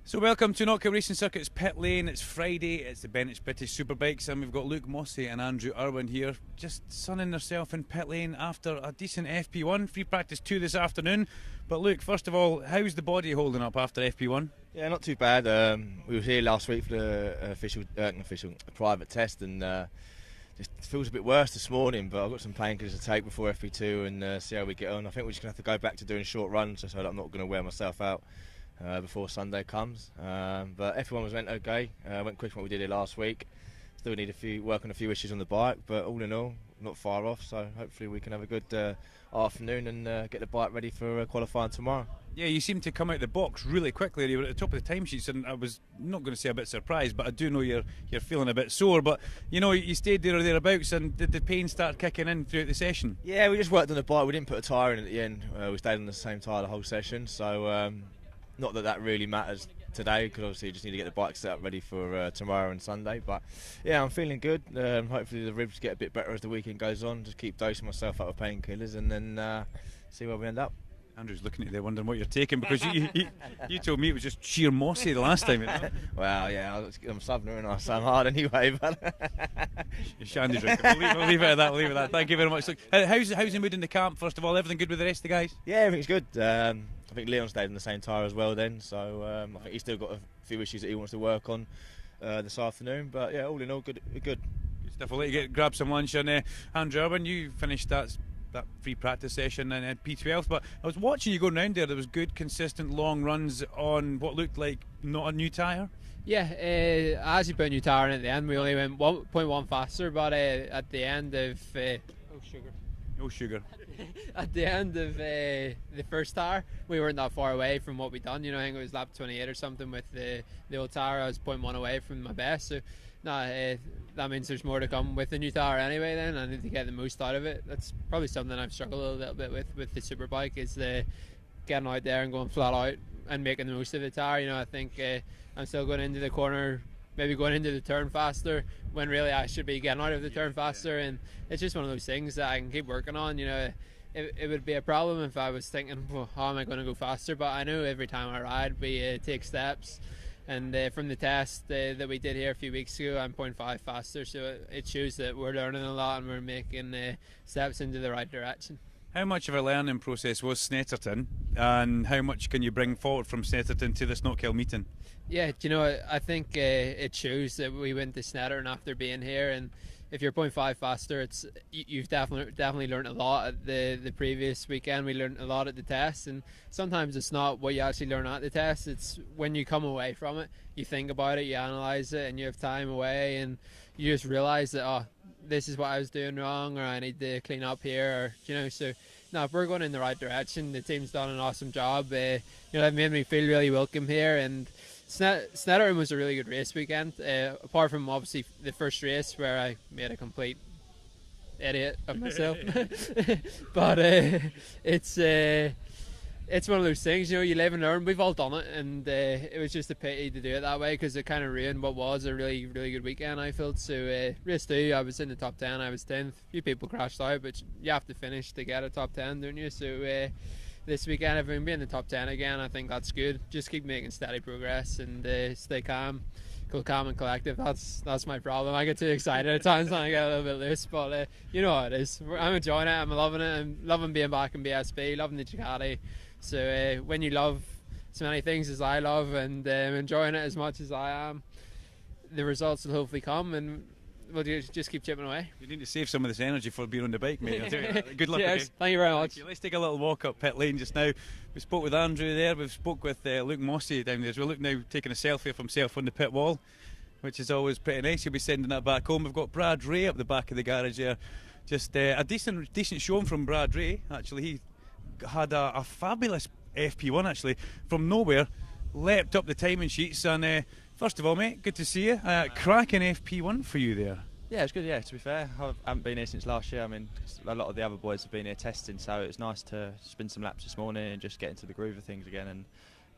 So welcome to Knockhill Racing Circuit's pit lane. It's Friday, it's the Bennetts British Superbikes, and we've got Luke Mossey and Andrew Irwin here, just sunning themselves in pit lane after a decent FP1. Free practice 2 this afternoon. But Luke, first of all, how's the body holding up after FP1? Yeah, not too bad. We were here last week for the private test, and just feels a bit worse this morning, but I've got some painkillers to take before FP2 and see how we get on. I think we're just going to have to go back to doing short runs so that I'm not going to wear myself out before Sunday comes. But FP1 went okay, went quicker than what we did here last week. Still need work on a few issues on the bike, but all in all, not far off, so hopefully we can have a good afternoon and get the bike ready for qualifying tomorrow. Yeah, you seem to come out the box really quickly. You were at the top of the timesheets, and I was not going to say a bit surprised, but I do know you're feeling a bit sore. But you know, you stayed there or thereabouts, and did the pain start kicking in throughout the session? Yeah, we just worked on the bike. We didn't put a tyre in at the end. We stayed on the same tyre the whole session, so not that really matters today, because obviously you just need to get the bike set up ready for tomorrow and Sunday. But yeah, I'm feeling good. Hopefully the ribs get a bit better as the weekend goes on. Just keep dosing myself up with painkillers and then see where we end up. Andrew's looking at you there wondering what you're taking, because you told me it was just sheer mossy the last time. You know? Well, yeah, I'm southerner and so I'm hard anyway. But Shandy drink. We'll leave it at that. We'll leave it at that. Thank you very much. Look, how's the mood in the camp? First of all, everything good with the rest of the guys? Yeah, everything's good. I think Leon stayed in the same tyre as well then, so I think he's still got a few issues that he wants to work on this afternoon. But yeah, all in all, good. Good stuff. We'll let you grab some lunch. And Andrew Irwin, you finished that free practice session in P12, but I was watching you going around there. There was good, consistent, long runs on what looked like not a new tyre. Yeah, I actually put a new tyre in at the end. We only went 1.1 faster, but at the end of No sugar. At the end of the first tyre, we weren't that far away from what we'd done. You know, I think it was lap 28 or something with the old tyre. I was 0.1 away from my best, so that means there's more to come with the new tyre anyway. Then I need to get the most out of it. That's probably something I've struggled a little bit with the Superbike, is the getting out there and going flat out and making the most of the tyre. You know, I think I'm still going into the corner, maybe going into the turn faster, when really I should be getting out of the turn faster. And it's just one of those things that I can keep working on. You know, it would be a problem if I was thinking, well, how am I going to go faster? But I know every time I ride, we take steps. And from the test that we did here a few weeks ago, I'm 0.5 faster, so it shows that we're learning a lot and we're making steps into the right direction. How much of a learning process was Snetterton, and how much can you bring forward from Snetterton to this Knockhill meeting? Yeah, you know, I think it shows that we went to Snetterton after being here, and if you're 0.5 faster, you've definitely learned a lot at the previous weekend. We learned a lot at the test, and sometimes it's not what you actually learn at the test. It's when you come away from it, you think about it, you analyse it, and you have time away, and you just realise that, oh, this is what I was doing wrong, or I need to clean up here, or you know. So no, if we're going in the right direction, the team's done an awesome job. You know, it made me feel really welcome here, and Snetterton was a really good race weekend, apart from obviously the first race where I made a complete idiot of myself. But it's one of those things, you know, you live and learn. We've all done it, and it was just a pity to do it that way, because it kind of ruined what was a really, really good weekend, I felt. So race 2, I was in the top 10, I was 10th. A few people crashed out, but you have to finish to get a top 10, don't you? So this weekend, if we can be in the top 10 again, I think that's good. Just keep making steady progress and stay calm. Go calm and collective. That's my problem. I get too excited at times and I get a little bit loose, but you know how it is. I'm enjoying it. I'm loving it. I'm loving being back in BSB, loving the Ducati. So when you love so many things as I love, and enjoying it as much as I am, the results will hopefully come, and we'll just keep chipping away. You need to save some of this energy for being on the bike, mate. Good luck. Cheers. Okay? Thank you very much. Let's take a little walk up pit lane just now. We spoke with Andrew there. We've spoke with Luke Mossey down there. We're looking now, taking a selfie of himself on the pit wall, which is always pretty nice. He'll be sending that back home. We've got Brad Ray up the back of the garage there. Just a decent showing from Brad Ray. Actually, he had a fabulous FP1 actually from nowhere. Leapt up the timing sheets, and first of all, mate, good to see you. Cracking FP1 for you there. Yeah, it's good. Yeah, to be fair, I haven't been here since last year. I mean, a lot of the other boys have been here testing, so it's nice to spin some laps this morning and just get into the groove of things again.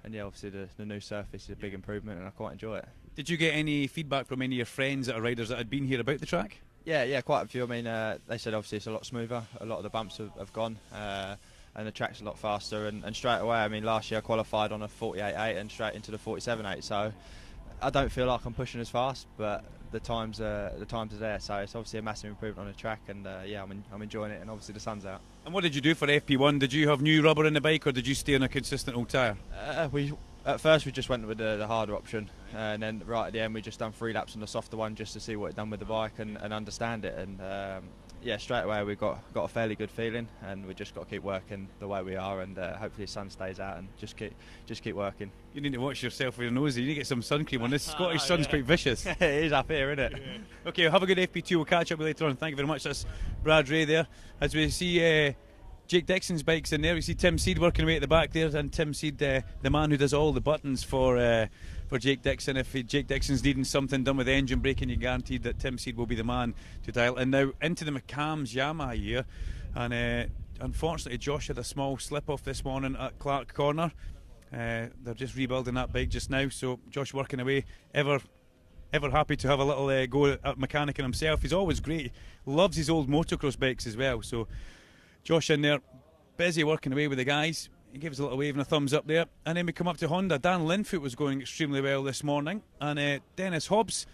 And yeah, obviously the new surface is a big improvement, and I quite enjoy it. Did you get any feedback from any of your friends that are riders that had been here about the track? Yeah, quite a few. I mean, they said obviously it's a lot smoother. A lot of the bumps have gone. the track's a lot faster. And straight away, I mean, last year I qualified on a 48.8 and straight into the 47.8. So I don't feel like I'm pushing as fast, but the times are there. So it's obviously a massive improvement on the track, and yeah, I'm enjoying it. And obviously the sun's out. And what did you do for FP1? Did you have new rubber in the bike, or did you stay on a consistent old tyre? At first we just went with the harder option, and then right at the end we just done 3 laps on the softer one just to see what it done with the bike and understand it. And yeah, straight away we got a fairly good feeling, and we just got to keep working the way we are, and hopefully the sun stays out and just keep working. You need to watch yourself with your nose. You need to get some sun cream on. This Scottish sun's quite vicious. It is up here, isn't it? Yeah. Okay, have a good FP2. We'll catch up with you later on. Thank you very much. That's Brad Ray there. As we see Jake Dixon's bike's in there. We see Tim Seed working away at the back there, and Tim Seed, the man who does all the buttons for Jake Dixon. If Jake Dixon's needing something done with engine braking, you're guaranteed that Tim Seed will be the man to dial. And now into the McCams Yamaha here, and unfortunately Josh had a small slip off this morning at Clark Corner. They're just rebuilding that bike just now, so Josh working away, ever happy to have a little go at mechanicking himself. He's always great, loves his old motocross bikes as well. So Josh in there, busy working away with the guys. He gives a little wave and a thumbs up there. And then we come up to Honda. Dan Linfoot was going extremely well this morning. And Dennis Hobbs,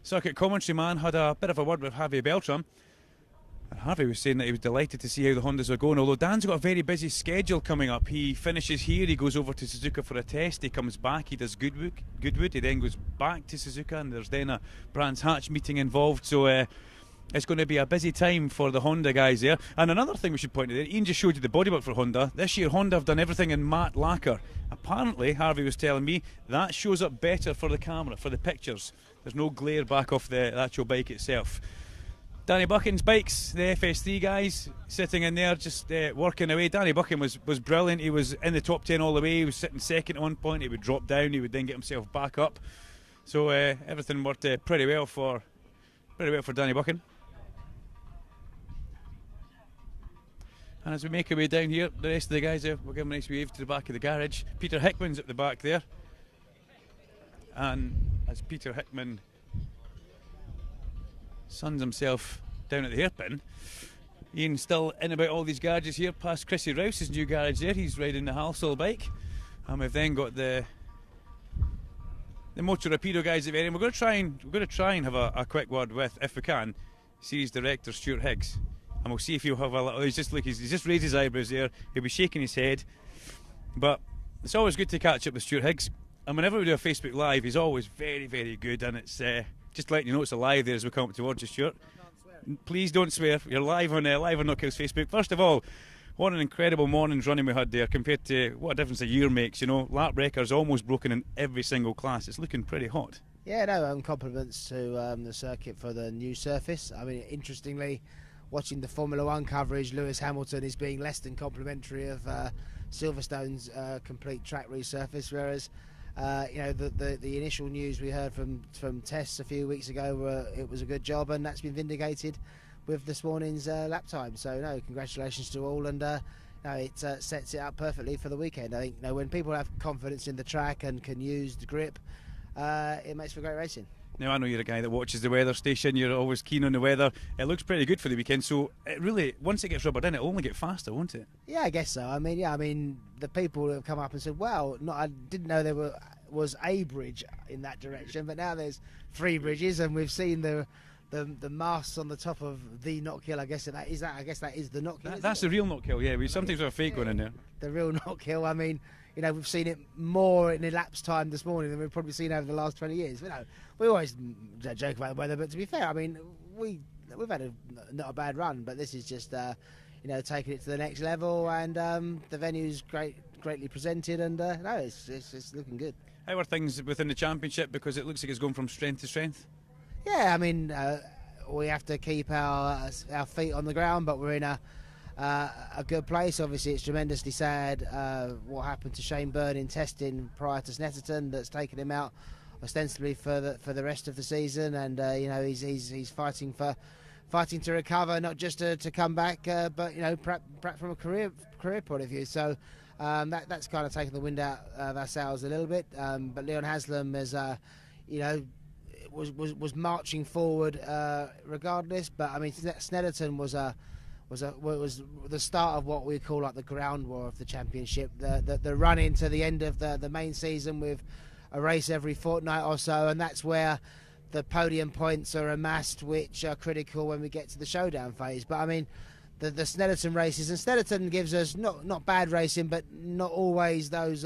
circuit commentary man, had a bit of a word with Harvey Beltram. And Harvey was saying that he was delighted to see how the Hondas are going. Although Dan's got a very busy schedule coming up. He finishes here, he goes over to Suzuka for a test. He comes back, he does Goodwood. He then goes back to Suzuka. And there's then a Brands Hatch meeting involved. So it's going to be a busy time for the Honda guys there. And another thing we should point out there, Ian just showed you the bodywork for Honda. This year Honda have done everything in matte lacquer. Apparently, Harvey was telling me, that shows up better for the camera, for the pictures. There's no glare back off the actual bike itself. Danny Buchan's bikes, the FS3 guys, sitting in there just working away. Danny Buchan was brilliant. He was in the top 10 all the way. He was sitting second at one point. He would drop down. He would then get himself back up. So everything worked pretty well for Danny Buchan. And as we make our way down here, the rest of the guys there, we'll give them a nice wave to the back of the garage. Peter Hickman's at the back there. And as Peter Hickman suns himself down at the hairpin, Ian's still in about all these garages here, past Chrissy Rouse's new garage there. He's riding the Halsall bike. And we've then got the Motor Rapido guys at the end. We're going to try and have a quick word with, if we can, series director Stuart Higgs. And we'll see if he'll have a little. He's just raised his eyebrows there. He'll be shaking his head. But it's always good to catch up with Stuart Higgs. And whenever we do a Facebook Live, he's always very, very good. And it's just letting you know it's a live there as we come up towards you, Stuart. Please don't swear. You're live on Knockhill's Facebook. First of all, what an incredible morning's running we had there compared to what a difference a year makes. You know, lap records almost broken in every single class. It's looking pretty hot. Yeah, no, compliments to the circuit for the new surface. I mean, interestingly, watching the Formula One coverage, Lewis Hamilton is being less than complimentary of Silverstone's complete track resurface, whereas you know, the initial news we heard from Tess a few weeks ago, it was a good job, and that's been vindicated with this morning's lap time. So no, congratulations to all, and no, it sets it up perfectly for the weekend. I think, you know, when people have confidence in the track and can use the grip, it makes for great racing. Now, I know you're a guy that watches the weather station. You're always keen on the weather. It looks pretty good for the weekend. So, it really, once it gets rubbered in, it'll only get faster, won't it? Yeah, I guess so. I mean, the people have come up and said, "Well, I didn't know there was a bridge in that direction, but now there's 3 bridges, and we've seen the masts on the top of the Knockhill. I guess that is the Knockhill. That's the real Knockhill. Yeah, we sometimes have a fake one in there. The real Knockhill. I mean, you know, we've seen it more in elapsed time this morning than we've probably seen over the last 20 years. You know, we always joke about the weather, but to be fair, I mean, we've had not a bad run, but this is just you know, taking it to the next level, and the venue's greatly presented, and no, it's looking good. How are things within the championship? Because it looks like it's going from strength to strength. Yeah, I mean, we have to keep our feet on the ground, but we're in a good place. Obviously, it's tremendously sad what happened to Shane Byrne in testing prior to Snetterton, that's taken him out ostensibly for the rest of the season, and you know, he's fighting to recover, not just to come back, but you know, perhaps from a career point of view. So that's kind of taken the wind out of our sails a little bit. But Leon Haslam is, you know, was marching forward regardless. But I mean, Snetterton was was the start of what we call like the ground war of the championship, the run into the end of the main season with a race every fortnight or so, and that's where the podium points are amassed, which are critical when we get to the showdown phase. But I mean, the Snetterton races, and Snetterton gives us not bad racing, but not always those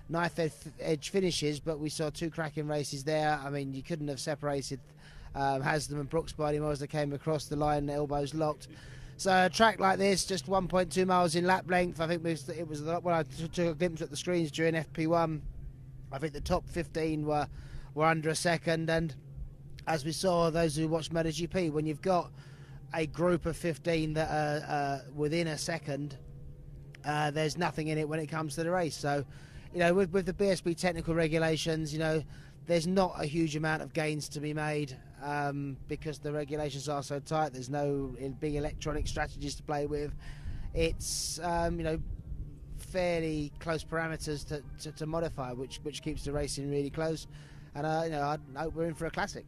knife edge finishes. But we saw 2 cracking races there. I mean, you couldn't have separated Haslam and Brooks by any more as they came across the line, elbows locked. So a track like this, just 1.2 miles in lap length. I think it was when I took a glimpse at the screens during FP1. I think the top 15 were under a second, and as we saw, those who watched MotoGP, when you've got a group of 15 that are within a second, there's nothing in it when it comes to the race. So, you know, with the BSB technical regulations, you know, there's not a huge amount of gains to be made because the regulations are so tight. There's no big electronic strategies to play with. It's you know, fairly close parameters to modify, which keeps the racing really close. And you know, I hope we're in for a classic.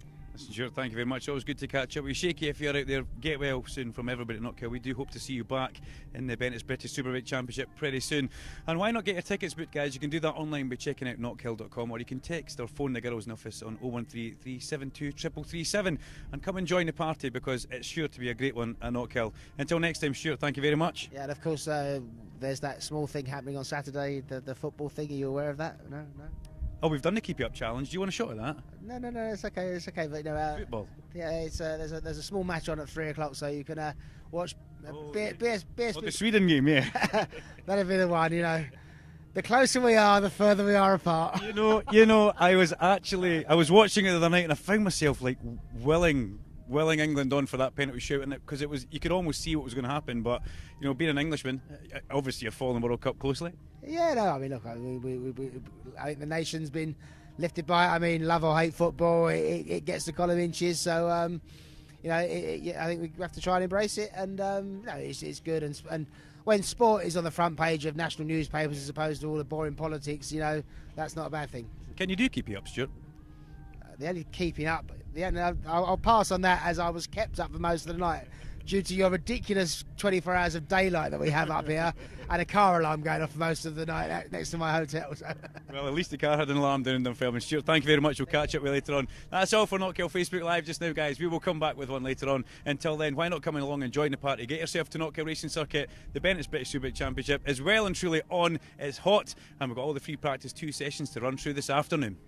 Sure, thank you very much. Always good to catch up with you. Shaky, if you're out there, get well soon from everybody at Knockhill. We do hope to see you back in the Bennetts British Superbike Championship pretty soon. And why not get your tickets booked, guys? You can do that online by checking out knockhill.com, or you can text or phone the girls in the office on 013-372-3337 and come and join the party, because it's sure to be a great one at Knockhill. Until next time, Stuart, thank you very much. Yeah, and of course, there's that small thing happening on Saturday, the football thing. Are you aware of that? No? Oh, we've done the Keep You Up Challenge. Do you want a shot of that? No, it's okay. But you know, football. Yeah, it's there's a small match on at 3 o'clock, so you can watch BSB. Oh, the Sweden game, yeah. That'll be the one. You know, the closer we are, the further we are apart. You know, I was watching it the other night, and I found myself like willing England on for that penalty shoot, and because it was, you could almost see what was going to happen. But you know, being an Englishman, obviously you're following the World Cup closely. Yeah, no, I mean, look, I think the nation's been lifted by it. I mean, love or hate football, it gets the column inches. So, you know, I think we have to try and embrace it, and no, it's good. And when sport is on the front page of national newspapers as opposed to all the boring politics, you know, that's not a bad thing. Can you keep you up, Stuart? The only keeping up, I'll pass on that, as I was kept up for most of the night due to your ridiculous 24 hours of daylight that we have up here, and a car alarm going off most of the night next to my hotel. So. Well, at least the car had an alarm down in Dunfermline. Stuart, thank you very much. We'll catch up with you later on. That's all for Knockhill Facebook Live just now, guys. We will come back with one later on. Until then, why not come along and join the party? Get yourself to Knockhill Racing Circuit. The Bennetts British Superbike Championship is well and truly on. It's hot, and we've got all the free practice 2 sessions to run through this afternoon.